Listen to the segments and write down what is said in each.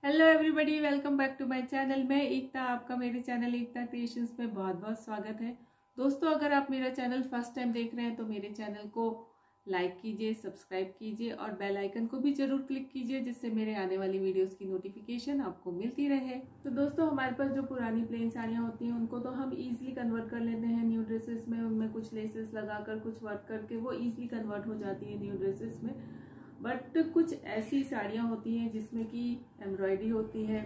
Hello everybody, welcome back to my channel. मैं एकता, आपका मेरे चैनल एकता क्रिएशंस में बहुत बहुत स्वागत है। दोस्तों, अगर आप मेरा चैनल फर्स्ट टाइम देख रहे हैं तो मेरे चैनल को लाइक कीजिए, सब्सक्राइब कीजिए और बेल आइकन को भी जरूर क्लिक कीजिए, जिससे मेरे आने वाली वीडियोस की नोटिफिकेशन आपको मिलती रहे। तो दोस्तों, हमारे पास जो पुरानी प्लेन साड़ियाँ होती हैं उनको तो हम ईजिली कन्वर्ट कर लेते हैं न्यू ड्रेसेस में। उनमें कुछ लेसेस लगाकर, कुछ वर्क करके वो ईजिली कन्वर्ट हो जाती है न्यू ड्रेसेस में। बट कुछ ऐसी साड़ियाँ होती हैं जिसमें कि एम्ब्रॉयडरी होती है,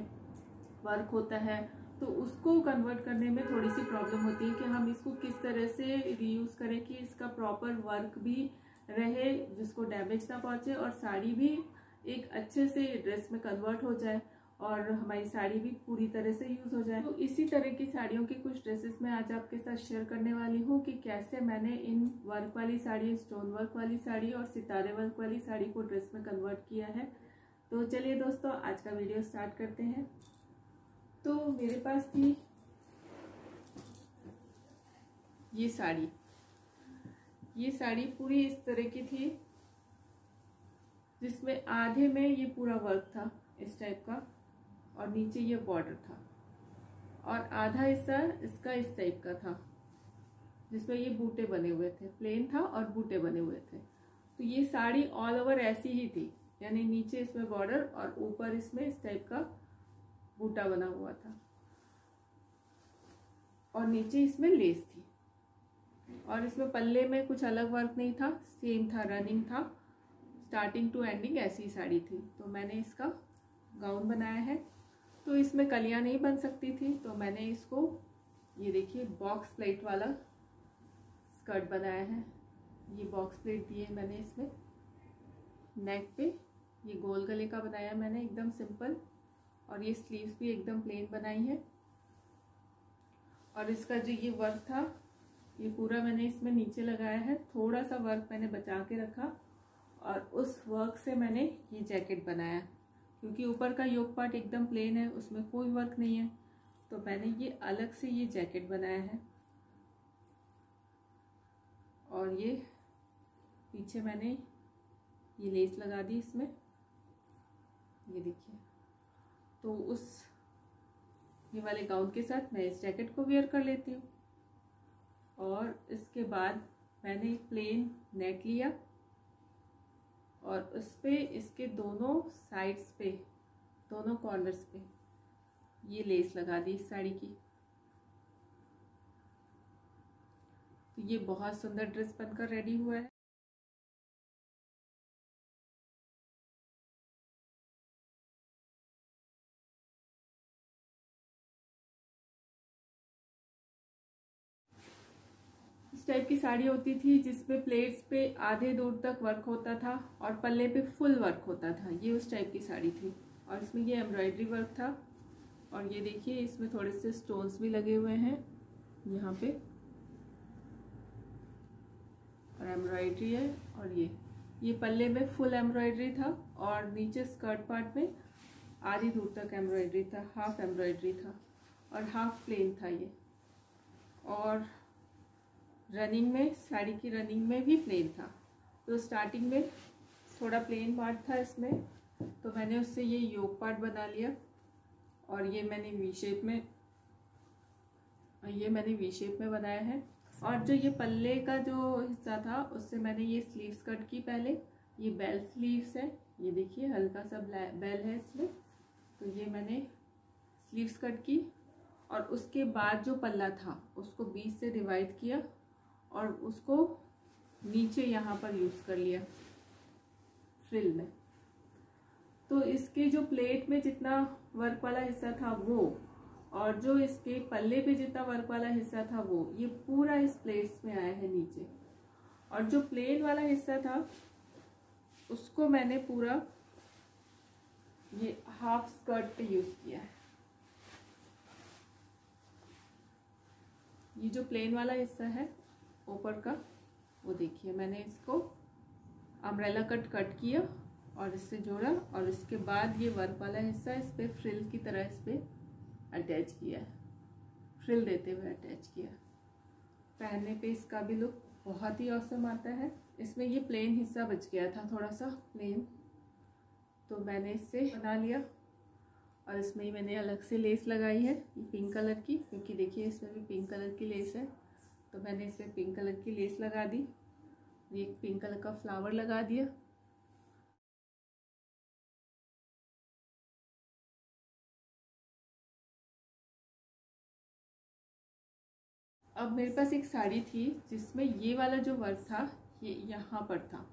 वर्क होता है, तो उसको कन्वर्ट करने में थोड़ी सी प्रॉब्लम होती है कि हम इसको किस तरह से रीयूज़ करें कि इसका प्रॉपर वर्क भी रहे, जिसको डैमेज ना पहुंचे और साड़ी भी एक अच्छे से ड्रेस में कन्वर्ट हो जाए और हमारी साड़ी भी पूरी तरह से यूज़ हो जाए। तो इसी तरह की साड़ियों की कुछ ड्रेसेस मैं आज आपके साथ शेयर करने वाली हूँ कि कैसे मैंने इन वर्क वाली साड़ी, स्टोन वर्क वाली साड़ी और सितारे वर्क वाली साड़ी को ड्रेस में कन्वर्ट किया है। तो चलिए दोस्तों, आज का वीडियो स्टार्ट करते हैं। तो मेरे पास थी ये साड़ी पूरी इस तरह की थी, जिसमें आधे में ये पूरा वर्क था इस टाइप का और नीचे ये बॉर्डर था, और आधा हिस्सा इसका इस टाइप का था जिसमें ये बूटे बने हुए थे। प्लेन था और बूटे बने हुए थे। तो ये साड़ी ऑल ओवर ऐसी ही थी, यानी नीचे इसमें बॉर्डर और ऊपर इसमें इस टाइप का बूटा बना हुआ था और नीचे इसमें लेस थी। और इसमें पल्ले में कुछ अलग वर्क नहीं था, सेम था, रनिंग था, स्टार्टिंग टू एंडिंग ऐसी साड़ी थी। तो मैंने इसका गाउन बनाया है। तो इसमें कलियां नहीं बन सकती थी, तो मैंने इसको, ये देखिए, बॉक्स प्लेट वाला स्कर्ट बनाया है। ये बॉक्स प्लेट दी है मैंने इसमें नेक पे। ये गोल गले का बनाया मैंने, एकदम सिंपल। और ये स्लीव्स भी एकदम प्लेन बनाई है। और इसका जो ये वर्क था, ये पूरा मैंने इसमें नीचे लगाया है। थोड़ा सा वर्क मैंने बचा के रखा और उस वर्क से मैंने ये जैकेट बनाया, क्योंकि ऊपर का योक पार्ट एकदम प्लेन है, उसमें कोई वर्क नहीं है। तो मैंने ये अलग से ये जैकेट बनाया है। और ये पीछे मैंने ये लेस लगा दी इसमें, ये देखिए। तो उस ये वाले गाउन के साथ मैं इस जैकेट को वेयर कर लेती हूँ। और इसके बाद मैंने प्लेन नेक लिया और उस पे इसके दोनों साइड्स पे, दोनों कॉर्नर्स पे ये लेस लगा दी इस साड़ी की। तो ये बहुत सुंदर ड्रेस बनकर रेडी हुआ है। इस टाइप की साड़ी होती थी जिसमें प्लेट्स पे आधे दूर तक वर्क होता था और पल्ले पे फुल वर्क होता था। ये उस टाइप की साड़ी थी और इसमें ये एम्ब्रॉयडरी वर्क था। और ये देखिए, इसमें थोड़े से स्टोन्स भी लगे हुए हैं यहाँ पे, और एम्ब्रॉयडरी है। और ये पल्ले में फुल एम्ब्रॉयडरी था और नीचे स्कर्ट पार्ट में आधी दूर तक एम्ब्रॉयडरी था, हाफ एम्ब्रॉयडरी था और हाफ प्लेन था ये। और रनिंग में, साड़ी की रनिंग में भी प्लेन था। तो स्टार्टिंग में थोड़ा प्लेन पार्ट था इसमें, तो मैंने उससे ये योक पार्ट बना लिया और ये मैंने वी शेप में बनाया है। और जो ये पल्ले का जो हिस्सा था, उससे मैंने ये स्लीव्स कट की पहले। ये बेल स्लीव्स है, ये देखिए, हल्का सा बेल है इसमें। तो ये मैंने स्लीव्स कट की और उसके बाद जो पल्ला था उसको बीच से डिवाइड किया और उसको नीचे यहाँ पर यूज़ कर लिया फ्रिल में। तो इसके जो प्लेट में जितना वर्क वाला हिस्सा था वो, और जो इसके पल्ले पे जितना वर्क वाला हिस्सा था वो, ये पूरा इस प्लेट्स में आया है नीचे। और जो प्लेन वाला हिस्सा था उसको मैंने पूरा ये हाफ स्कर्ट पे यूज़ किया है। ये जो प्लेन वाला हिस्सा है ऊपर का, वो देखिए, मैंने इसको अम्ब्रेला कट किया और इससे जोड़ा और इसके बाद ये वर्क वाला हिस्सा इस पे फ्रिल की तरह इस पे अटैच किया है, फ्रिल देते हुए अटैच किया। पहनने पे इसका भी लुक बहुत ही ऑसम आता है। इसमें ये प्लेन हिस्सा बच गया था, थोड़ा सा प्लेन, तो मैंने इससे बना लिया। और इसमें ही मैंने अलग से लेस लगाई है पिंक कलर की, क्योंकि देखिए इसमें भी पिंक कलर की लेस है, तो मैंने इसमें पिंक कलर की लेस लगा दी। एक पिंक कलर का फ्लावर लगा दिया। अब मेरे पास एक साड़ी थी जिसमें ये वाला जो वर्क था ये यहाँ पर था,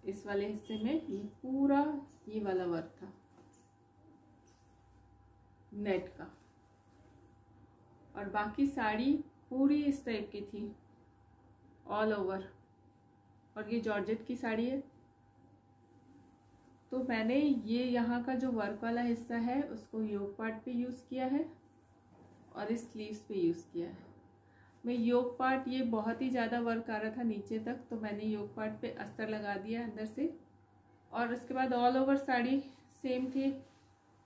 इस वाले हिस्से में ये पूरा ये वाला वर्क था नेट का, और बाकी साड़ी पूरी इस टाइप की थी ऑल ओवर। और ये जॉर्जेट की साड़ी है, तो मैंने ये यहाँ का जो वर्क वाला हिस्सा है उसको योक पार्ट पे यूज़ किया है और इस स्लीव्स पे यूज़ किया है। मैं योक पार्ट, ये बहुत ही ज़्यादा वर्क आ रहा था नीचे तक, तो मैंने योक पार्ट पे अस्तर लगा दिया अंदर से। और उसके बाद ऑल ओवर साड़ी सेम थी,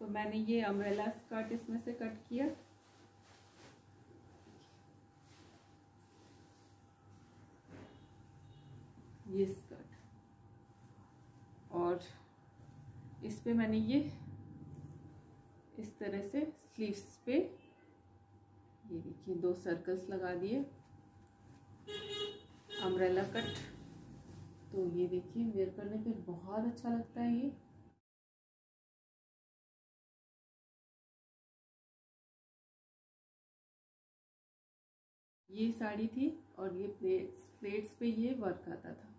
तो मैंने ये अम्ब्रेला स्कर्ट इसमें से कट किया। ये स्कर्ट, और इस पे मैंने ये इस तरह से स्लीव्स पे ये देखिए 2 सर्कल्स लगा दिए अम्ब्रेला कट। तो ये देखिए वेयर करने पे बहुत अच्छा लगता है ये साड़ी थी, और ये प्लेट्स पे ये वर्क आता था,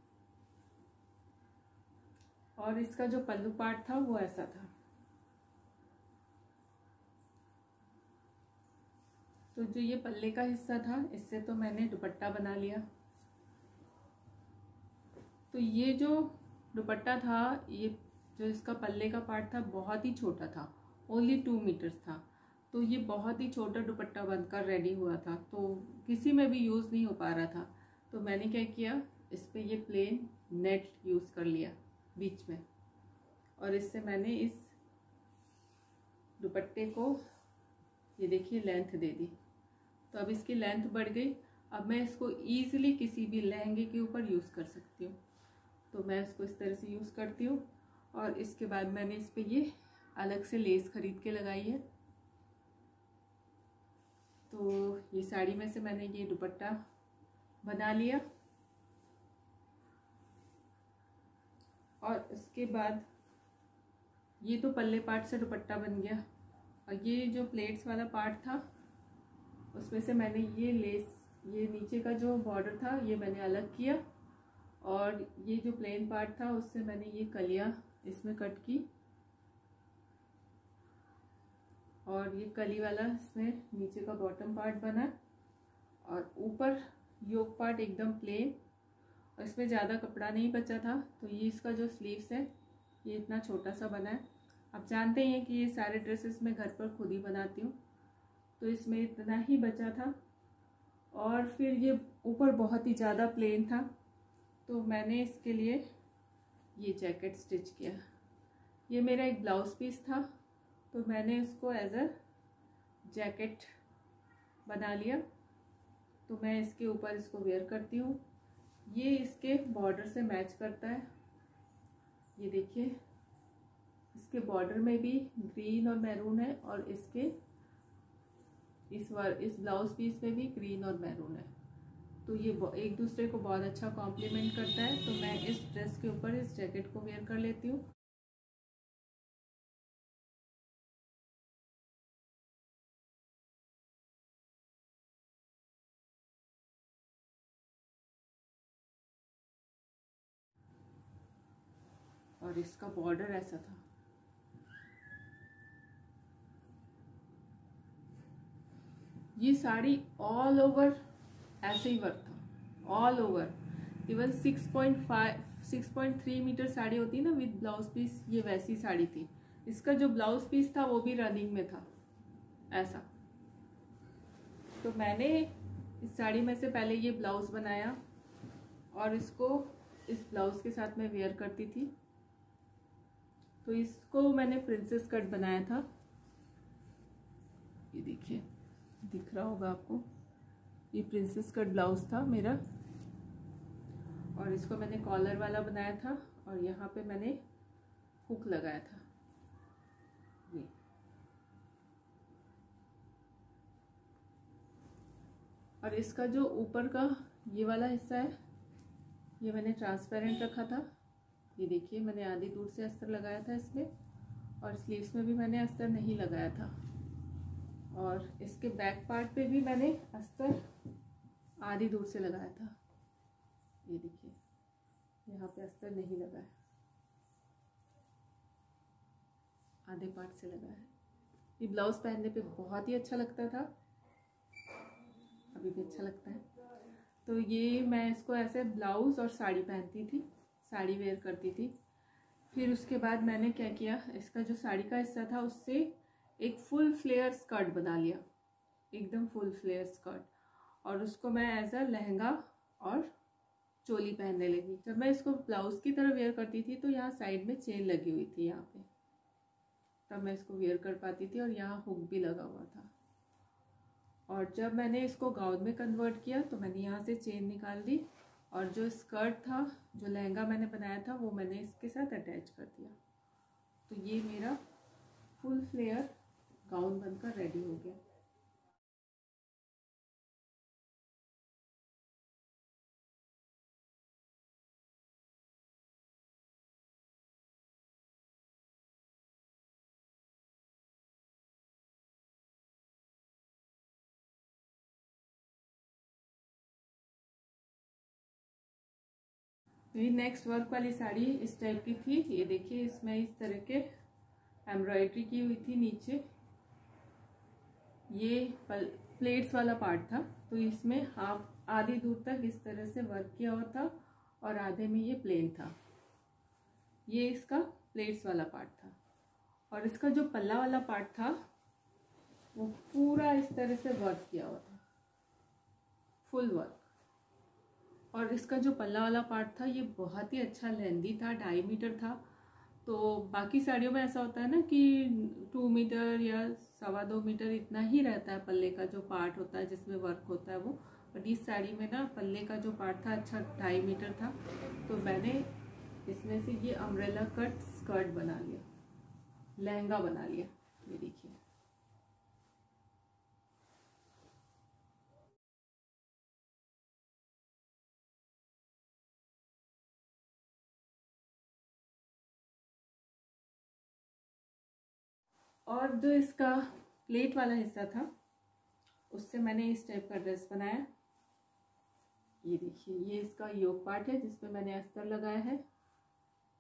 और इसका जो पल्लू पार्ट था वो ऐसा था। तो जो ये पल्ले का हिस्सा था इससे तो मैंने दुपट्टा बना लिया। तो ये जो दुपट्टा था, ये जो इसका पल्ले का पार्ट था बहुत ही छोटा था, ओनली 2 मीटर्स था, तो ये बहुत ही छोटा दुपट्टा बनकर रेडी हुआ था, तो किसी में भी यूज़ नहीं हो पा रहा था। तो मैंने क्या किया, इस पर ये प्लेन नेट यूज़ कर लिया बीच में, और इससे मैंने इस दुपट्टे को ये देखिए लेंथ दे दी। तो अब इसकी लेंथ बढ़ गई, अब मैं इसको ईज़िली किसी भी लहंगे के ऊपर यूज़ कर सकती हूँ। तो मैं इसको इस तरह से यूज़ करती हूँ, और इसके बाद मैंने इस पर ये अलग से लेस खरीद के लगाई है। तो ये साड़ी में से मैंने ये दुपट्टा बना लिया, और इसके बाद ये तो पल्ले पार्ट से दुपट्टा बन गया, और ये जो प्लेट्स वाला पार्ट था उसमें से मैंने ये लेस, ये नीचे का जो बॉर्डर था ये मैंने अलग किया, और ये जो प्लेन पार्ट था उससे मैंने ये कलियां इसमें कट की, और ये कली वाला इसमें नीचे का बॉटम पार्ट बना, और ऊपर योक पार्ट एकदम प्लेन, और इसमें ज़्यादा कपड़ा नहीं बचा था। तो ये इसका जो स्लीव्स है ये इतना छोटा सा बना है। आप जानते हैं कि ये सारे ड्रेसेस मैं घर पर खुद ही बनाती हूँ, तो इसमें इतना ही बचा था। और फिर ये ऊपर बहुत ही ज़्यादा प्लेन था, तो मैंने इसके लिए ये जैकेट स्टिच किया। ये मेरा एक ब्लाउज़ पीस था, तो मैंने इसको एज अ जैकेट बना लिया। तो मैं इसके ऊपर इसको वेयर करती हूँ। ये इसके बॉर्डर से मैच करता है, ये देखिए इसके बॉर्डर में भी ग्रीन और मैरून है, और इसके इस ब्लाउज पीस में भी ग्रीन और मैरून है, तो ये एक दूसरे को बहुत अच्छा कॉम्प्लीमेंट करता है। तो मैं इस ड्रेस के ऊपर इस जैकेट को वेयर कर लेती हूँ। और इसका बॉर्डर ऐसा था, ये साड़ी ऑल ओवर ऐसे ही वर्क था, all over. Even 6.3 metre sari होती है ना विद ब्लाउज पीस, ये वैसी साड़ी थी। इसका जो ब्लाउज पीस था वो भी रनिंग में था ऐसा। तो मैंने इस साड़ी में से पहले ये ब्लाउज बनाया, और इसको इस ब्लाउज के साथ मैं वेयर करती थी। तो इसको मैंने प्रिंसेस कट बनाया था, ये देखिए दिख रहा होगा आपको, ये प्रिंसेस कट ब्लाउज था मेरा। और इसको मैंने कॉलर वाला बनाया था, और यहाँ पे मैंने हुक लगाया था ये। और इसका जो ऊपर का ये वाला हिस्सा है ये मैंने ट्रांसपेरेंट रखा था। ये देखिए मैंने आधी दूर से अस्तर लगाया था इसमें, और स्लीव्स में भी मैंने अस्तर नहीं लगाया था। और इसके बैक पार्ट पे भी मैंने अस्तर आधी दूर से लगाया था। ये देखिए यहाँ पे अस्तर नहीं लगा है, आधे पार्ट से लगा है। ये ब्लाउज पहनने पे बहुत ही अच्छा लगता था, अभी भी अच्छा लगता है। तो ये मैं इसको ऐसे ब्लाउज और साड़ी पहनती थी, साड़ी वेयर करती थी। फिर उसके बाद मैंने क्या किया, इसका जो साड़ी का हिस्सा था उससे एक फुल फ्लेयर स्कर्ट बना लिया, एकदम फुल फ्लेयर स्कर्ट, और उसको मैं एज अ लहंगा और चोली पहनने लगी। जब मैं इसको ब्लाउज की तरह वेयर करती थी तो यहाँ साइड में चेन लगी हुई थी यहाँ पे, तब मैं इसको वेयर कर पाती थी, और यहाँ हुक भी लगा हुआ था। और जब मैंने इसको गाउन में कन्वर्ट किया तो मैंने यहाँ से चेन निकाल दी, और जो स्कर्ट था, जो लहंगा मैंने बनाया था, वो मैंने इसके साथ अटैच कर दिया। तो ये मेरा फुल फ्लेयर गाउन बनकर रेडी हो गया। ये नेक्स्ट वर्क वाली साड़ी इस टाइप की थी। ये देखिए इसमें इस तरह के एम्ब्रॉयडरी की हुई थी नीचे। ये प्लेट्स वाला पार्ट था, तो इसमें हाफ आधी दूर तक इस तरह से वर्क किया हुआ था, और आधे में ये प्लेन था। ये इसका प्लेट्स वाला पार्ट था। और इसका जो पल्ला वाला पार्ट था वो पूरा इस तरह से वर्क किया हुआ था, फुल वर्क। और इसका जो पल्ला वाला पार्ट था ये बहुत ही अच्छा लेंदी था, 2.5 मीटर था। तो बाकी साड़ियों में ऐसा होता है ना कि 2 मीटर या 2.25 मीटर इतना ही रहता है पल्ले का जो पार्ट होता है जिसमें वर्क होता है वो। बट इस साड़ी में ना पल्ले का जो पार्ट था अच्छा 2.5 मीटर था। तो मैंने इसमें से ये अम्ब्रेला कट स्कर्ट बना लिया, लहंगा बना लिया। ये देखिए और जो इसका प्लेट वाला हिस्सा था उससे मैंने इस टाइप का ड्रेस बनाया। ये देखिए ये इसका योक पार्ट है जिसमें मैंने अस्तर लगाया है,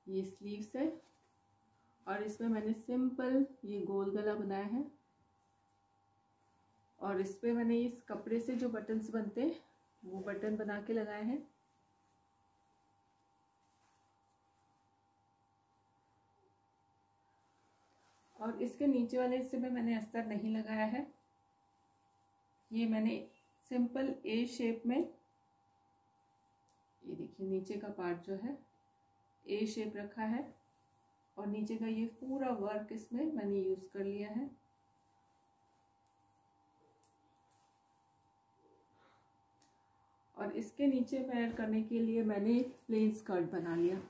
ये स्लीव्स है, और इसमें मैंने सिंपल ये गोल गला बनाया है। और इस पे मैंने इस कपड़े से जो बटन्स बनते हैं वो बटन बना के लगाए हैं। और इसके नीचे वाले हिस्से में मैंने अस्तर नहीं लगाया है। ये मैंने सिंपल ए शेप में, ये देखिए नीचे का पार्ट जो है ए शेप रखा है, और नीचे का ये पूरा वर्क इसमें मैंने यूज कर लिया है। और इसके नीचे वेयर करने के लिए मैंने प्लेन स्कर्ट बना लिया,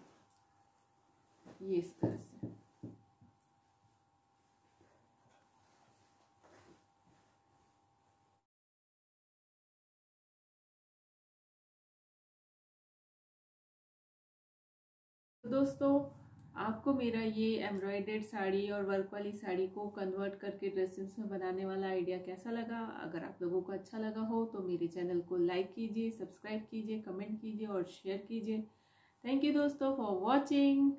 ये इस तरह से। तो दोस्तों आपको मेरा ये एम्ब्रॉयडर्ड साड़ी और वर्क वाली साड़ी को कन्वर्ट करके ड्रेसेस में बनाने वाला आइडिया कैसा लगा? अगर आप लोगों को अच्छा लगा हो तो मेरे चैनल को लाइक कीजिए, सब्सक्राइब कीजिए, कमेंट कीजिए और शेयर कीजिए। थैंक यू दोस्तों फॉर वॉचिंग।